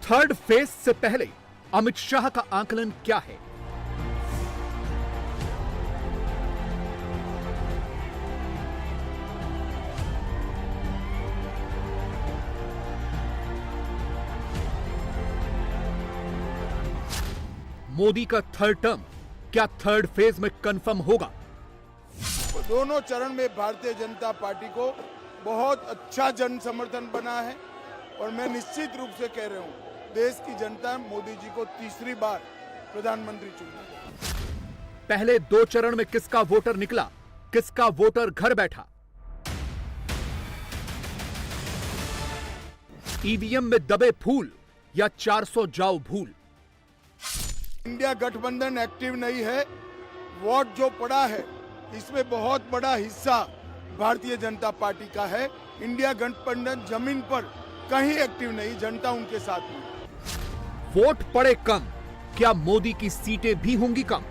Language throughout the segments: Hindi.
थर्ड फेज से पहले अमित शाह का आकलन क्या है? मोदी का थर्ड टर्म क्या थर्ड फेज में कंफर्म होगा? दोनों चरण में भारतीय जनता पार्टी को बहुत अच्छा जन समर्थन बना है और मैं निश्चित रूप से कह रहा हूं, देश की जनता मोदी जी को तीसरी बार प्रधानमंत्री चुनेगी। पहले दो चरण में किसका वोटर निकला, किसका वोटर घर बैठा? ईवीएम में दबे फूल या 400 जाओ भूल? इंडिया गठबंधन एक्टिव नहीं है। वोट जो पड़ा है इसमें बहुत बड़ा हिस्सा भारतीय जनता पार्टी का है। इंडिया गठबंधन जमीन पर कहीं एक्टिव नहीं, जनता उनके साथ में। वोट पड़े कम, क्या मोदी की सीटें भी होंगी कम?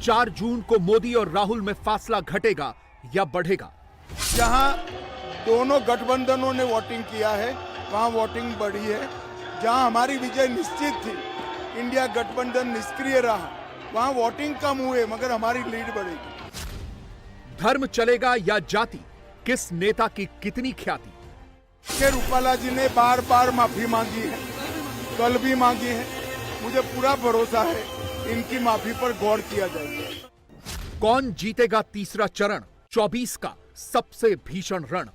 चार जून को मोदी और राहुल में फासला घटेगा या बढ़ेगा? जहां दोनों गठबंधनों ने वोटिंग किया है वहां वोटिंग बढ़ी है। जहां हमारी विजय निश्चित थी, इंडिया गठबंधन निष्क्रिय रहा, वहां वोटिंग कम हुए मगर हमारी लीड बढ़ेगी। धर्म चलेगा या जाति, किस नेता की कितनी ख्याति? रूपाला जी ने बार बार माफी मांगी है, कल भी मांगी है। मुझे पूरा भरोसा है इनकी माफी पर गौर किया जाएगा। कौन जीतेगा तीसरा चरण, 24 का सबसे भीषण रण?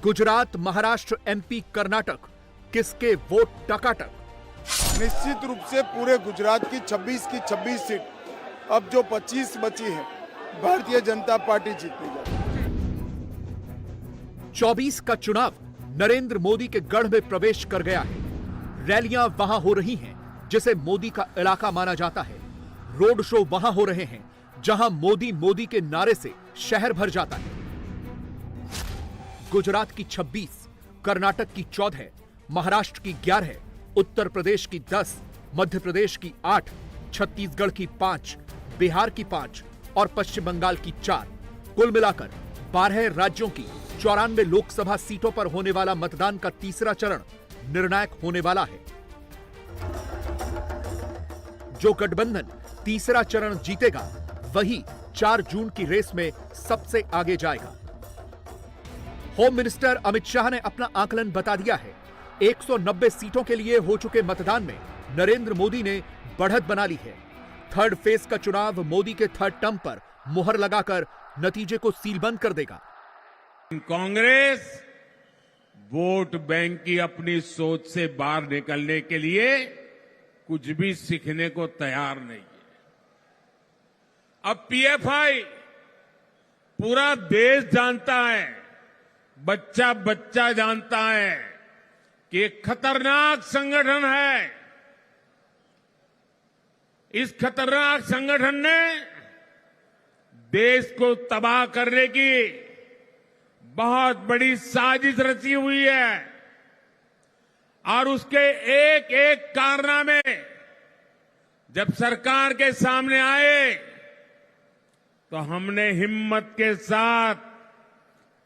गुजरात, महाराष्ट्र, एमपी, कर्नाटक, किसके वोट टकाटक? निश्चित रूप से पूरे गुजरात की 26 की 26 सीट, अब जो 25 बची है, भारतीय जनता पार्टी जीतने जा रही है। 24 का चुनाव नरेंद्र मोदी के गढ़ में प्रवेश कर गया है। रैलियां वहां हो रही हैं जिसे मोदी का इलाका माना जाता है। रोड शो वहां हो रहे हैं जहां मोदी मोदी के नारे से शहर भर जाता है। गुजरात की 26, कर्नाटक की 14, महाराष्ट्र की 11, उत्तर प्रदेश की 10, मध्य प्रदेश की 8, छत्तीसगढ़ की 5, बिहार की 5 और पश्चिम बंगाल की 4, कुल मिलाकर 12 राज्यों की 94 लोकसभा सीटों पर होने वाला मतदान का तीसरा चरण निर्णायक होने वाला है। जो गठबंधन तीसरा चरण जीतेगा वही 4 जून की रेस में सबसे आगे जाएगा। होम मिनिस्टर अमित शाह ने अपना आकलन बता दिया है। 190 सीटों के लिए हो चुके मतदान में नरेंद्र मोदी ने बढ़त बना ली है। थर्ड फेज का चुनाव मोदी के थर्ड टर्म पर मुहर लगाकर नतीजे को सीलबंद कर देगा। कांग्रेस वोट बैंक की अपनी सोच से बाहर निकलने के लिए कुछ भी सीखने को तैयार नहीं है। अब पीएफआई पूरा देश जानता है, बच्चा बच्चा जानता है कि एक खतरनाक संगठन है। इस खतरनाक संगठन ने देश को तबाह करने की बहुत बड़ी साजिश रची हुई है और उसके एक एक कारनामे जब सरकार के सामने आए तो हमने हिम्मत के साथ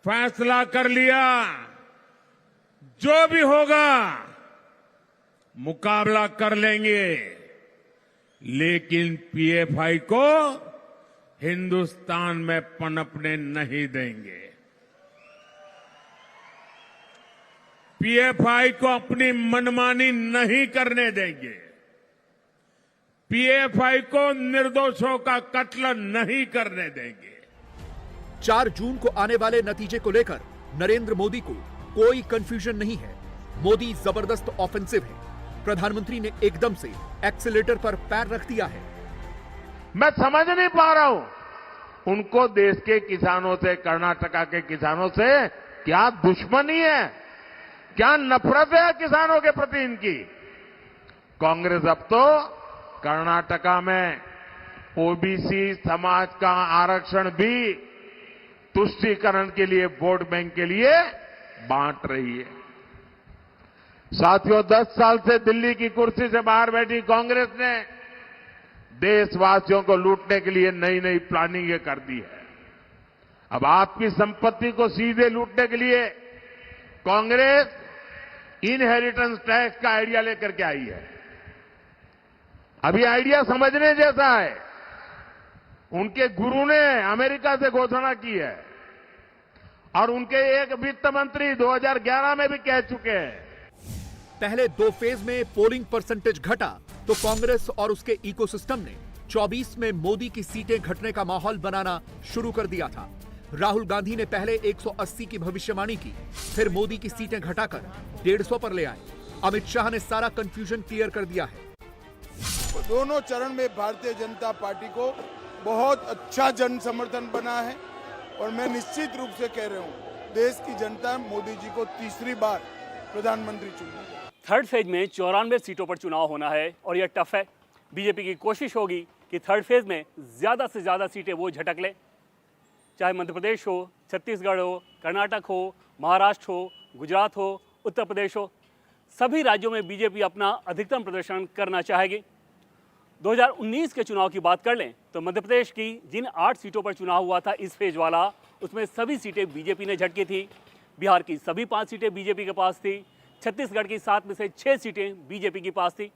फैसला कर लिया, जो भी होगा मुकाबला कर लेंगे, लेकिन पीएफआई को हिंदुस्तान में पनपने नहीं देंगे। पीएफआई को अपनी मनमानी नहीं करने देंगे। पीएफआई को निर्दोषों का कत्ल नहीं करने देंगे। 4 जून को आने वाले नतीजे को लेकर नरेंद्र मोदी को कोई कंफ्यूजन नहीं है। मोदी जबरदस्त ऑफेंसिव है। प्रधानमंत्री ने एकदम से एक्सीलेटर पर पैर रख दिया है। मैं समझ नहीं पा रहा हूं, उनको देश के किसानों से, कर्नाटका के किसानों से क्या दुश्मनी है, क्या नफरत है किसानों के प्रति इनकी। कांग्रेस अब तो कर्नाटका में ओबीसी समाज का आरक्षण भी तुष्टीकरण के लिए, वोट बैंक के लिए बांट रही है। साथियों, 10 साल से दिल्ली की कुर्सी से बाहर बैठी कांग्रेस ने देशवासियों को लूटने के लिए नई नई प्लानिंग कर दी है। अब आपकी संपत्ति को सीधे लूटने के लिए कांग्रेस इनहेरिटेंस टैक्स का आइडिया लेकर के आई है। अभी आइडिया समझने जैसा है। उनके गुरु ने अमेरिका से घोषणा की है और उनके एक वित्त मंत्री 2011 में भी कह चुके हैं। पहले 2 फेज में पोलिंग परसेंटेज घटा तो कांग्रेस और उसके इकोसिस्टम ने 24 में मोदी की सीटें घटने का माहौल बनाना शुरू कर दिया था। राहुल गांधी ने पहले 180 की भविष्यवाणी की, फिर मोदी की सीटें घटाकर 150 पर ले आए। अमित शाह ने सारा कंफ्यूजन क्लियर कर दिया है। दोनों चरण में भारतीय जनता पार्टी को बहुत अच्छा जन समर्थन बना है और मैं निश्चित रूप से कह रहा हूं, देश की जनता मोदी जी को तीसरी बार प्रधानमंत्री चुनेगी। थर्ड फेज में 94 सीटों पर चुनाव होना है और यह टफ है। बीजेपी की कोशिश होगी कि थर्ड फेज में ज़्यादा से ज़्यादा सीटें वो झटक ले, चाहे मध्य प्रदेश हो, छत्तीसगढ़ हो, कर्नाटक हो, महाराष्ट्र हो, गुजरात हो, उत्तर प्रदेश हो। सभी राज्यों में बीजेपी अपना अधिकतम प्रदर्शन करना चाहेगी। 2019 के चुनाव की बात कर लें तो मध्य प्रदेश की जिन 8 सीटों पर चुनाव हुआ था इस फेज वाला, उसमें सभी सीटें बीजेपी ने झटकी थी। बिहार की सभी 5 सीटें बीजेपी के पास थी। छत्तीसगढ़ की 7 में से 6 सीटें बीजेपी के पास थी।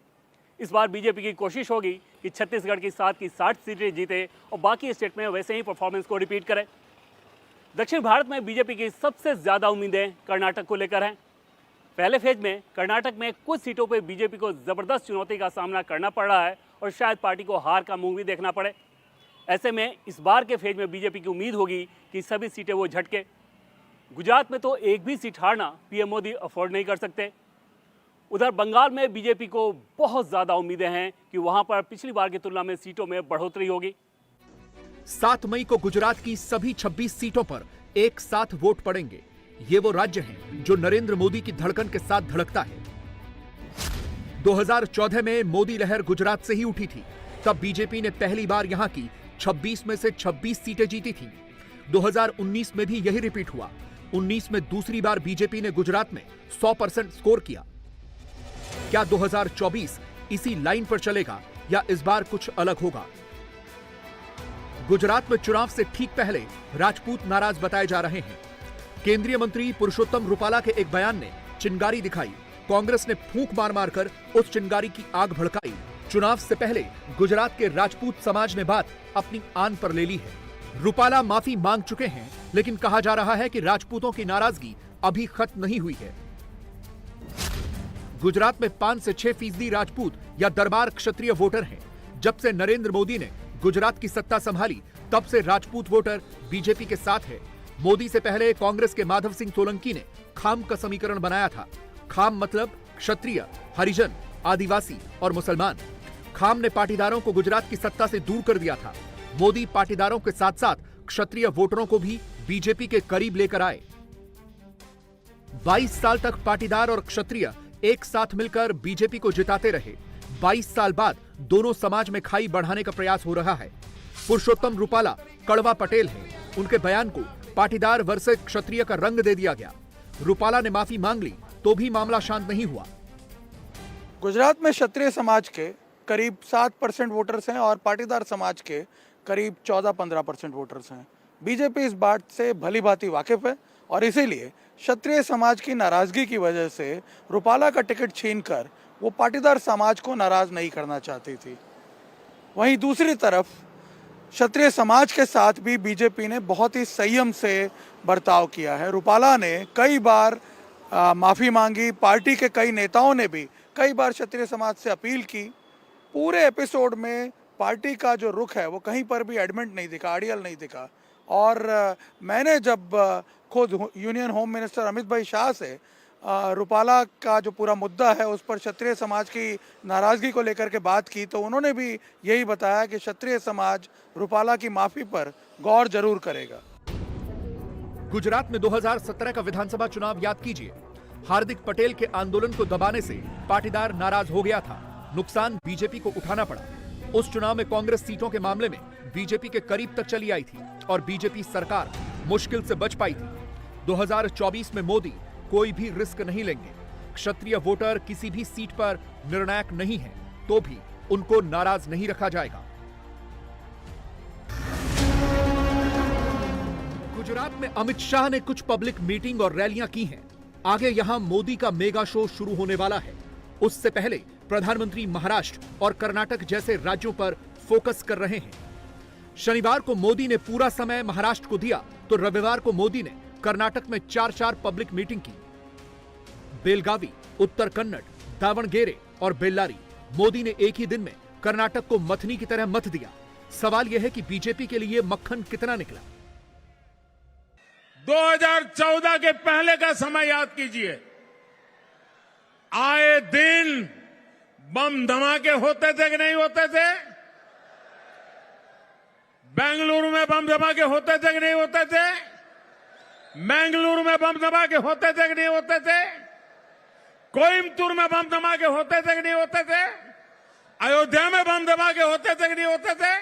इस बार बीजेपी की कोशिश होगी कि छत्तीसगढ़ की 7 की 60 सीटें जीते और बाकी स्टेट में वैसे ही परफॉर्मेंस को रिपीट करें। दक्षिण भारत में बीजेपी की सबसे ज़्यादा उम्मीदें कर्नाटक को लेकर हैं। पहले फेज में कर्नाटक में कुछ सीटों पर बीजेपी को ज़बरदस्त चुनौती का सामना करना पड़ रहा है और शायद पार्टी को हार का मुंह भी देखना पड़े। ऐसे में इस बार के फेज में बीजेपी की उम्मीद होगी कि सभी सीटें वो झटके। गुजरात में तो एक भी सीट हारना पीएम मोदी अफोर्ड नहीं कर सकते। उधर बंगाल में बीजेपी को बहुत ज़्यादा उम्मीदें हैं कि वहां पर पिछली बार की तुलना में सीटों में बढ़ोतरी होगी। 7 मई को गुजरात की सभी 26 सीटों पर एक साथ वोट पड़ेंगे। ये वो राज्य हैं जो नरेंद्र मोदी की धड़कन के साथ धड़कता है। 2014 में मोदी लहर गुजरात से ही उठी थी। तब बीजेपी ने पहली बार यहां की 26 में से 26 सीटें जीती थी। 2019 में भी यही रिपीट हुआ। 19 में दूसरी बार बीजेपी ने गुजरात में 100% स्कोर किया। क्या 2024 इसी लाइन पर चलेगा या इस बार कुछ अलग होगा? गुजरात में चुनाव से ठीक पहले राजपूत नाराज बताए जा रहे हैं। केंद्रीय मंत्री पुरुषोत्तम रुपाला के एक बयान ने चिंगारी दिखाई। कांग्रेस ने फूंक मार मारकर उस चिंगारी की आग भड़काई। चुनाव से पहले गुजरात के राजपूत समाज ने बात अपनी आन पर ले ली है। रुपाला माफी मांग चुके हैं, लेकिन कहा जा रहा है कि राजपूतों की नाराजगी अभी खत्म नहीं हुई है। गुजरात में 5 से 6% राजपूत या दरबार क्षत्रिय वोटर हैं। जब से नरेंद्र मोदी ने गुजरात की सत्ता संभाली, तब से राजपूत वोटर बीजेपी के साथ है। मोदी से पहले कांग्रेस के माधव सिंह सोलंकी ने खाम का समीकरण बनाया था। खाम मतलब क्षत्रिय, हरिजन, आदिवासी और मुसलमान। खाम ने पाटीदारों को गुजरात की सत्ता से दूर कर दिया था। मोदी पाटीदारों के साथ साथ क्षत्रिय वोटरों को भी बीजेपी के करीब लेकर आए। 22 साल तक पाटीदार और क्षत्रिय एक साथ मिलकर बीजेपी को जिताते रहे। 22 साल बाद दोनों समाज में खाई बढ़ाने का प्रयास हो रहा है। पुरुषोत्तम रुपाला कड़वा पटेल हैं। उनके बयान को पाटीदार वर्सेस क्षत्रिय का रंग दे दिया गया। रुपाला ने माफी मांग ली तो भी मामला शांत नहीं हुआ। गुजरात में क्षत्रिय समाज के करीब 7% वोटर्स हैं और पाटीदार समाज के करीब 14-15% वोटर्स हैं। बीजेपी इस बात से भली भांति वाकिफ है और इसीलिए क्षत्रिय समाज की नाराजगी की वजह से रुपाला का टिकट छीनकर वो पाटीदार समाज को नाराज नहीं करना चाहती थी। वहीं दूसरी तरफ क्षत्रिय समाज के साथ भी बीजेपी ने बहुत ही संयम से बर्ताव किया है। रुपाला ने कई बार माफ़ी मांगी। पार्टी के कई नेताओं ने भी कई बार क्षत्रिय समाज से अपील की। पूरे एपिसोड में पार्टी का जो रुख है वो कहीं पर भी एडमेंट नहीं दिखा, अड़ियल नहीं दिखा। और मैंने जब खुद यूनियन होम मिनिस्टर अमित भाई शाह से रुपाला का जो पूरा मुद्दा है उस पर क्षत्रिय समाज की नाराज़गी को लेकर के बात की, तो उन्होंने भी यही बताया कि क्षत्रिय समाज रुपाला की माफ़ी पर गौर जरूर करेगा। गुजरात में 2017 का विधानसभा चुनाव याद कीजिए। हार्दिक पटेल के आंदोलन को दबाने से पाटीदार नाराज हो गया था। नुकसान बीजेपी को उठाना पड़ा। उस चुनाव में कांग्रेस सीटों के मामले में बीजेपी के करीब तक चली आई थी और बीजेपी सरकार मुश्किल से बच पाई थी। 2024 में मोदी कोई भी रिस्क नहीं लेंगे। क्षत्रिय वोटर किसी भी सीट पर निर्णायक नहीं है तो भी उनको नाराज नहीं रखा जाएगा। गुजरात में अमित शाह ने कुछ पब्लिक मीटिंग और रैलियां की हैं। आगे यहां मोदी का मेगा शो शुरू होने वाला है। उससे पहले प्रधानमंत्री महाराष्ट्र और कर्नाटक जैसे राज्यों पर फोकस कर रहे हैं। शनिवार को मोदी ने पूरा समय महाराष्ट्र को दिया तो रविवार को मोदी ने कर्नाटक में 4 पब्लिक मीटिंग की। बेलगावी, उत्तर कन्नड़, दावणगेरे और बेल्लारी। मोदी ने एक ही दिन में कर्नाटक को मथनी की तरह मथ दिया। सवाल यह है कि बीजेपी के लिए मक्खन कितना निकला। 2014 के पहले का समय याद कीजिए। आए दिन बम धमाके होते थे कि नहीं होते थे? बेंगलुरु में बम धमाके होते थे कि नहीं होते थे? मंगलुरु में बम धमाके होते थे कि नहीं होते थे? कोयम्बतूर में बम धमाके होते थे कि नहीं होते थे? अयोध्या में बम धमाके होते थे कि नहीं होते थे?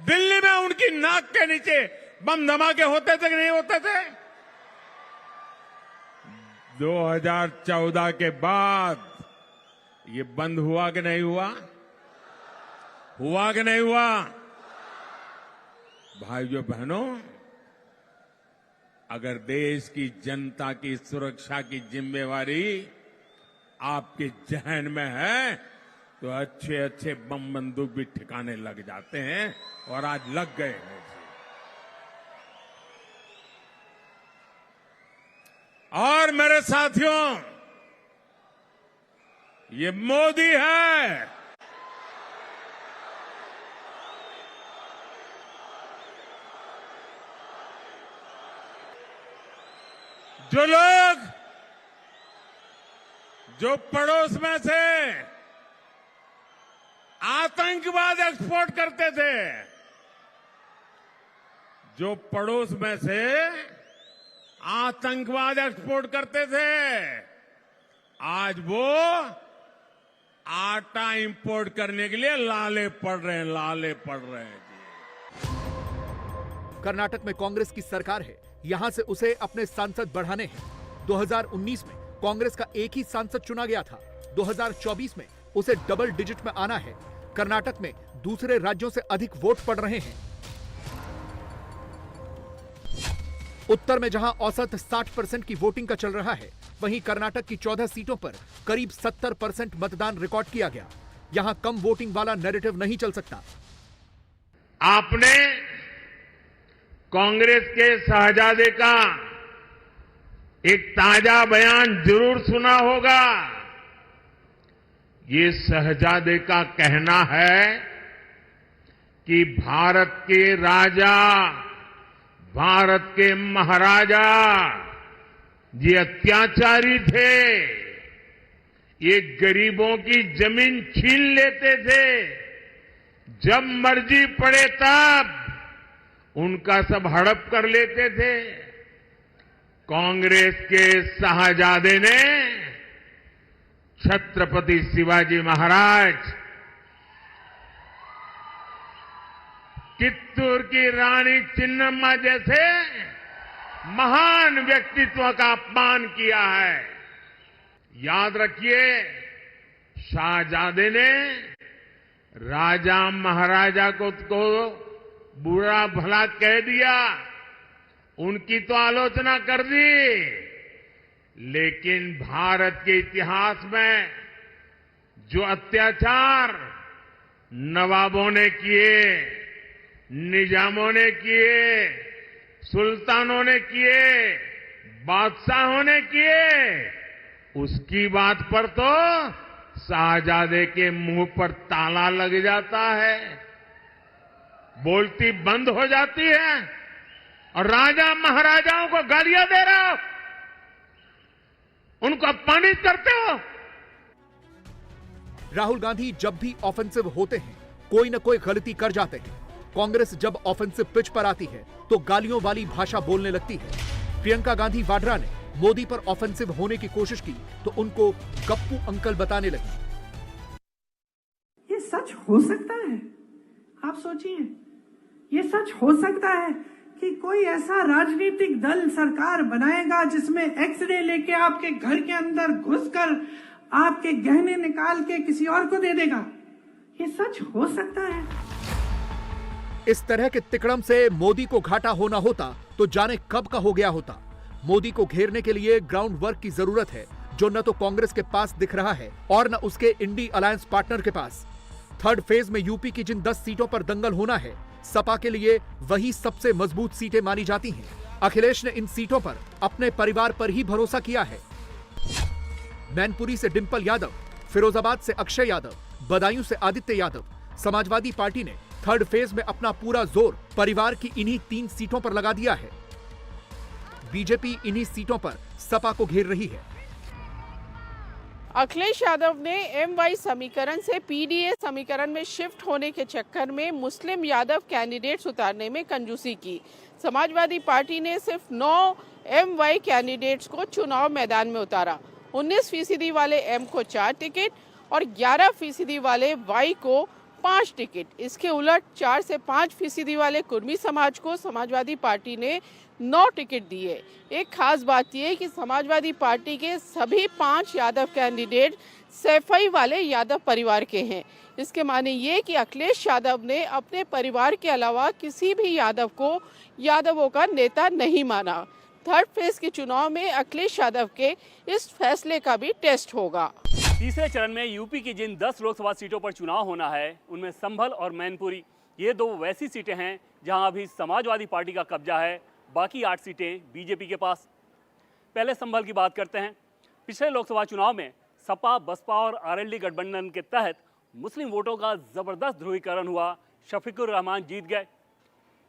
दिल्ली में उनकी नाक के नीचे बम धमाके होते थे कि नहीं होते थे? 2014 के बाद ये बंद हुआ कि नहीं हुआ? हुआ कि नहीं हुआ? भाइयों बहनों, अगर देश की जनता की सुरक्षा की जिम्मेवारी आपके जहन में है तो अच्छे अच्छे बम बंदूक भी ठिकाने लग जाते हैं और आज लग गए हैं। और मेरे साथियों, ये मोदी है, जो लोग जो पड़ोस में से आतंकवाद एक्सपोर्ट करते थे, जो पड़ोस में से आतंकवाद एक्सपोर्ट करते थे, आज वो आटा इंपोर्ट करने के लिए लाले पड़ रहे हैं, लाले पड़ रहे हैं। कर्नाटक में कांग्रेस की सरकार है, यहां से उसे अपने सांसद बढ़ाने हैं। 2019 में कांग्रेस का एक ही सांसद चुना गया था। 2024 में उसे डबल डिजिट में आना है। कर्नाटक में दूसरे राज्यों से अधिक वोट पड़ रहे हैं। उत्तर में जहां औसत 60% की वोटिंग का चल रहा है, वहीं कर्नाटक की 14 सीटों पर करीब 70% मतदान रिकॉर्ड किया गया। यहां कम वोटिंग वाला नैरेटिव नहीं चल सकता। आपने कांग्रेस के शहजादे का एक ताजा बयान जरूर सुना होगा। ये शहजादे का कहना है कि भारत के राजा, भारत के महाराजा ये अत्याचारी थे, ये गरीबों की जमीन छीन लेते थे, जब मर्जी पड़े तब उनका सब हड़प कर लेते थे। कांग्रेस के शाहजादे ने छत्रपति शिवाजी महाराज, चित्तूर की रानी चिन्नम्मा जैसे महान व्यक्तित्व का अपमान किया है। याद रखिए, शाहजादे ने राजा महाराजा को बुरा भला कह दिया, उनकी तो आलोचना कर दी, लेकिन भारत के इतिहास में जो अत्याचार नवाबों ने किए, निजामों ने किए, सुल्तानों ने किए, बादशाहों ने किए, उसकी बात पर तो शाहजादे के मुंह पर ताला लग जाता है, बोलती बंद हो जाती है और राजा महाराजाओं को गालियां दे रहे हो, उनको अपमानित करते हो। राहुल गांधी जब भी ऑफेंसिव होते हैं, कोई न कोई गलती कर जाते हैं। कांग्रेस जब ऑफेंसिव पिच पर आती है तो गालियों वाली भाषा बोलने लगती है। प्रियंका गांधी वाड्रा ने मोदी पर ऑफेंसिव होने की कोशिश की तो उनको गप्पू अंकल बताने लगी। ये सच हो सकता है? आप सोचिए, ये सच हो सकता है कि कोई ऐसा राजनीतिक दल सरकार बनाएगा जिसमें एक्सरे लेके आपके घर के अंदर घुसकर आपके गहने निकाल के किसी और को दे देगा? ये सच हो सकता है? इस तरह के तिकड़म से मोदी को घाटा होना होता तो जाने कब का हो गया होता। मोदी को घेरने के लिए ग्राउंड वर्क की जरूरत है, जो न तो कांग्रेस के पास दिख रहा है और न उसके इंडी अलायंस पार्टनर के पास। थर्ड फेज में यूपी की जिन 10 सीटों पर दंगल होना है, सपा के लिए वही सबसे मजबूत सीटें मानी जाती हैं। अखिलेश ने इन सीटों पर अपने परिवार पर ही भरोसा किया है। मैनपुरी से डिंपल यादव, फिरोजाबाद से अक्षय यादव, बदायूं से आदित्य यादव। समाजवादी पार्टी ने थर्ड फेज में अपना पूरा जोर परिवार की इन्हीं 3 सीटों पर लगा दिया है। बीजेपी इन्हीं सीटों पर सपा को घेर रही है। अखिलेश यादव ने एमवाई समीकरण से पीडीए समीकरण में शिफ्ट होने के चक्कर में मुस्लिम यादव कैंडिडेट्स उतारने में कंजूसी की। समाजवादी पार्टी ने सिर्फ 9 एमवाई कैंडिडेट्स को चुनाव मैदान में उतारा। 19% वाले एम को 4 टिकट और 11% वाले वाई को 5 टिकट। इसके उलट 4 से 5% वाले कुर्मी समाज को समाजवादी पार्टी ने 9 टिकट दिए। एक खास बात यह कि समाजवादी पार्टी के सभी 5 यादव कैंडिडेट सैफई वाले यादव परिवार के हैं। इसके माने ये कि अखिलेश यादव ने अपने परिवार के अलावा किसी भी यादव को यादवों का नेता नहीं माना। थर्ड फेज के चुनाव में अखिलेश यादव के इस फैसले का भी टेस्ट होगा। तीसरे चरण में यूपी की जिन 10 लोकसभा सीटों पर चुनाव होना है, उनमें संभल और मैनपुरी, ये 2 वैसी सीटें हैं जहां अभी समाजवादी पार्टी का कब्जा है। बाकी 8 सीटें बीजेपी के पास। पहले संभल की बात करते हैं। पिछले लोकसभा चुनाव में सपा, बसपा और आरएलडी गठबंधन के तहत मुस्लिम वोटों का जबरदस्त ध्रुवीकरण हुआ। शफीकुर रहमान जीत गए।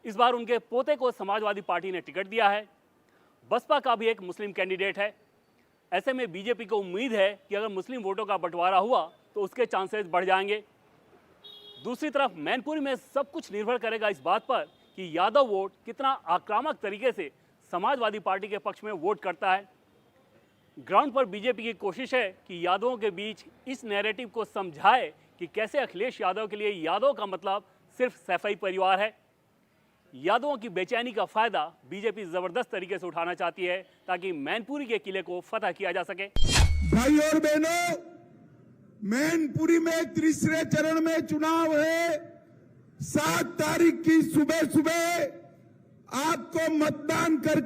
इस बार उनके पोते को समाजवादी पार्टी ने टिकट दिया है। बसपा का भी एक मुस्लिम कैंडिडेट है। ऐसे में बीजेपी को उम्मीद है कि अगर मुस्लिम वोटों का बंटवारा हुआ तो उसके चांसेस बढ़ जाएंगे। दूसरी तरफ मैनपुरी में सब कुछ निर्भर करेगा इस बात पर कि यादव वोट कितना आक्रामक तरीके से समाजवादी पार्टी के पक्ष में वोट करता है। ग्राउंड पर बीजेपी की कोशिश है कि यादवों के बीच इस नैरेटिव को समझाए कि कैसे अखिलेश यादव के लिए यादव का मतलब सिर्फ सैफई परिवार है। यादवों की बेचैनी का फायदा बीजेपी जबरदस्त तरीके से उठाना चाहती है ताकि मैनपुरी के किले को फतह किया जा सके। भाई और बहनों, मैनपुरी में तीसरे चरण में चुनाव है। 7 तारीख की सुबह सुबह आपको मतदान कर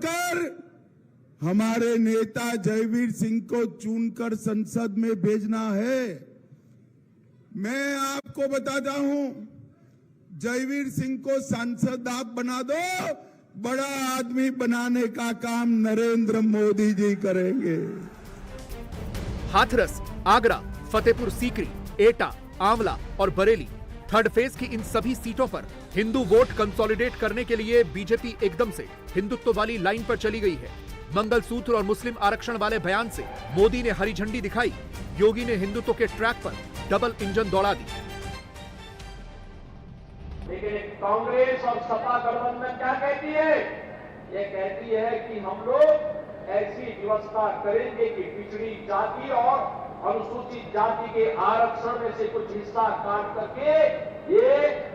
हमारे नेता जयवीर सिंह को चुनकर संसद में भेजना है। मैं आपको बताता हूं, जयवीर सिंह को सांसद आप बना दो, बड़ा आदमी बनाने का काम नरेंद्र मोदी जी करेंगे। हाथरस, आगरा, फतेहपुर सीकरी, एटा, आंवला और बरेली, थर्ड फेज की इन सभी सीटों पर हिंदू वोट कंसोलिडेट करने के लिए बीजेपी एकदम से हिंदुत्व वाली लाइन पर चली गई है। मंगलसूत्र और मुस्लिम आरक्षण वाले बयान से मोदी ने हरी झंडी दिखाई। योगी ने हिंदुत्व के ट्रैक पर डबल इंजन दौड़ा दी। लेकिन कांग्रेस और सपा गठबंधन क्या कहती है? ये कहती है कि हम लोग ऐसी व्यवस्था करेंगे कि पिछड़ी जाति और अनुसूचित जाति के आरक्षण में से कुछ हिस्सा काट करके ये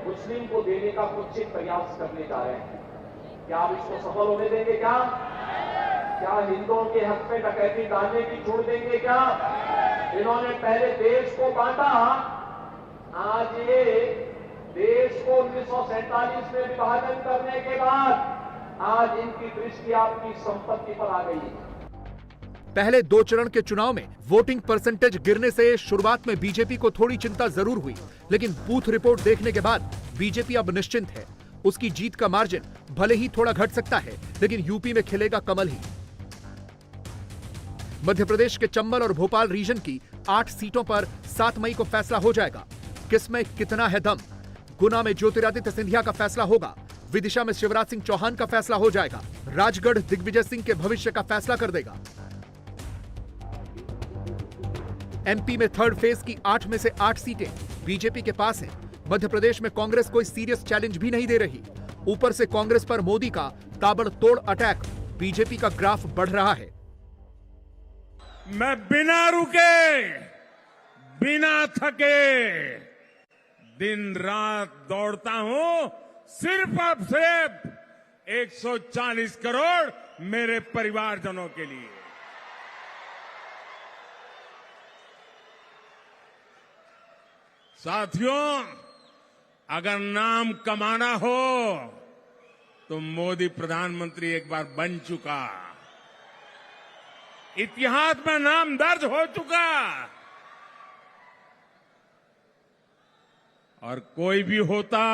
मुस्लिम को देने का कुछ प्रयास करने जा रहे हैं। क्या आप इसको सफल होने देंगे? क्या हिंदुओं के हक में डकैती डालने की छोड़ देंगे? क्या इन्होंने पहले देश को बांटा, आज ये देश को 1947 में विभाजन करने के बाद आज इनकी दृष्टि आपकी संपत्ति पर आ गई है। पहले 2 चरण के चुनाव में वोटिंग परसेंटेज गिरने से शुरुआत में बीजेपी को थोड़ी चिंता जरूर हुई, लेकिन बूथ रिपोर्ट देखने के बाद बीजेपी अब निश्चिंत है। उसकी जीत का मार्जिन भले ही थोड़ा घट सकता है, लेकिन यूपी में खिलेगा कमल ही। मध्य प्रदेश के चंबल और भोपाल रीजन की 8 सीटों पर 7 मई को फैसला हो जाएगा। किसमें कितना है दम? गुना में ज्योतिरादित्य सिंधिया का फैसला होगा। विदिशा में शिवराज सिंह चौहान का फैसला हो जाएगा। राजगढ़ दिग्विजय सिंह के भविष्य का फैसला कर देगा। एमपी में थर्ड फेज की 8 में से 8 सीटें बीजेपी के पास हैं। मध्य प्रदेश में कांग्रेस कोई सीरियस चैलेंज भी नहीं दे रही। ऊपर से कांग्रेस पर मोदी का ताबड़तोड़ अटैक। बीजेपी का ग्राफ बढ़ रहा है। मैं बिना रुके, बिना थके दिन रात दौड़ता हूं, सिर्फ और सिर्फ 140 करोड़ मेरे परिवारजनों के लिए। साथियों, अगर नाम कमाना हो तो मोदी प्रधानमंत्री एक बार बन चुका, इतिहास में नाम दर्ज हो चुका, और कोई भी होता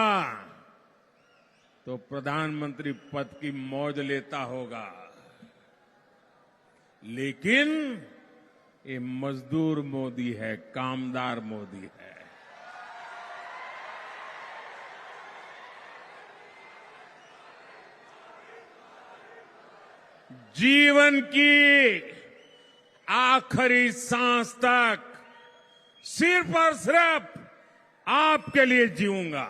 तो प्रधानमंत्री पद की मौज लेता होगा, लेकिन ये मजदूर मोदी है, कामदार मोदी है। जीवन की आखिरी सांस तक सिर्फ और सिर्फ आपके लिए जीऊंगा।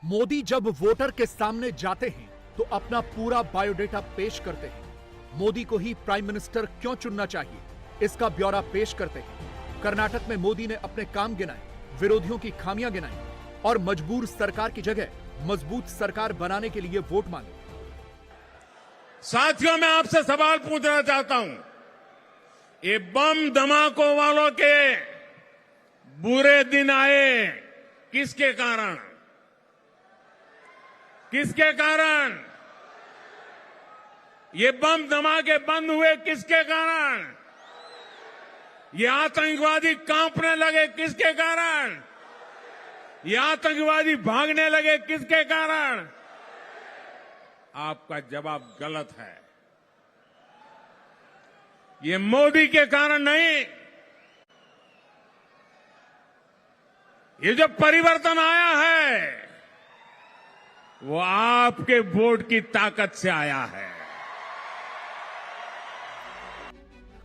मोदी जब वोटर के सामने जाते हैं तो अपना पूरा बायोडेटा पेश करते हैं। मोदी को ही प्राइम मिनिस्टर क्यों चुनना चाहिए, इसका ब्यौरा पेश करते हैं। कर्नाटक में मोदी ने अपने काम गिनाए, विरोधियों की खामियां गिनाई और मजबूर सरकार की जगह मजबूत सरकार बनाने के लिए वोट मांगे। साथियों, मैं आपसे सवाल पूछना चाहता हूं, ये बम धमाकों वालों के बुरे दिन आए किसके कारण? किसके कारण? ये बम धमाके बंद हुए किसके कारण? ये आतंकवादी कांपने लगे किसके कारण? ये आतंकवादी भागने लगे किसके कारण? आपका जवाब गलत है। ये मोदी के कारण नहीं, ये जो परिवर्तन आया है वो आपके वोट की ताकत से आया है।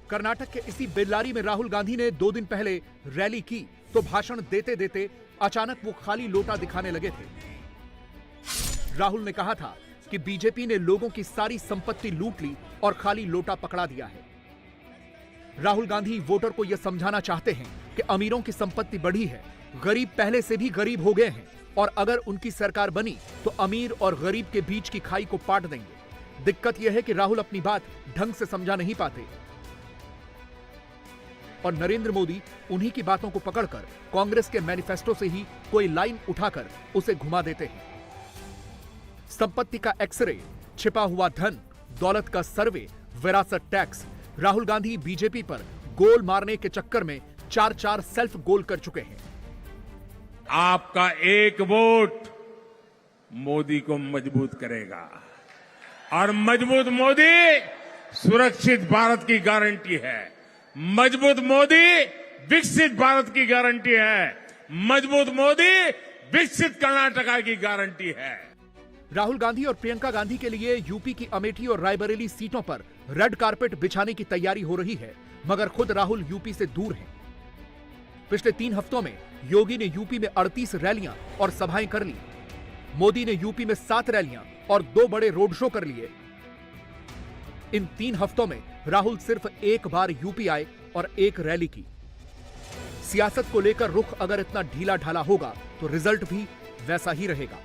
कर्नाटक के इसी बेल्लारी में राहुल गांधी ने 2 दिन पहले रैली की तो भाषण देते देते अचानक वो खाली लोटा दिखाने लगे थे। राहुल ने कहा था कि बीजेपी ने लोगों की सारी संपत्ति लूट ली और खाली लोटा पकड़ा दिया है। राहुल गांधी वोटर को यह समझाना चाहते हैं कि अमीरों की संपत्ति बढ़ी है, गरीब पहले से भी गरीब हो गए हैं और अगर उनकी सरकार बनी तो अमीर और गरीब के बीच की खाई को पाट देंगे। दिक्कत यह है कि राहुल अपनी बात ढंग से समझा नहीं पाते और नरेंद्र मोदी उन्हीं की बातों को पकड़कर कांग्रेस के मैनिफेस्टो से ही कोई लाइन उठाकर उसे घुमा देते हैं। संपत्ति का एक्सरे, छिपा हुआ धन, दौलत का सर्वे, विरासत टैक्स, राहुल गांधी बीजेपी पर गोल मारने के चक्कर में 4-4 सेल्फ गोल कर चुके हैं। आपका एक वोट मोदी को मजबूत करेगा और मजबूत मोदी सुरक्षित भारत की गारंटी है। मजबूत मोदी विकसित भारत की गारंटी है। मजबूत मोदी विकसित कर्नाटका की गारंटी है। राहुल गांधी और प्रियंका गांधी के लिए यूपी की अमेठी और रायबरेली सीटों पर रेड कारपेट बिछाने की तैयारी हो रही है, मगर खुद राहुल यूपी से दूर हैं। पिछले 3 हफ्तों में योगी ने यूपी में 38 रैलियां और सभाएं कर ली। मोदी ने यूपी में 7 रैलियां और 2 बड़े रोड शो कर लिए। इन 3 हफ्तों में राहुल सिर्फ एक बार यूपी आए और 1 रैली की। सियासत को लेकर रुख अगर इतना ढीला ढाला होगा तो रिजल्ट भी वैसा ही रहेगा।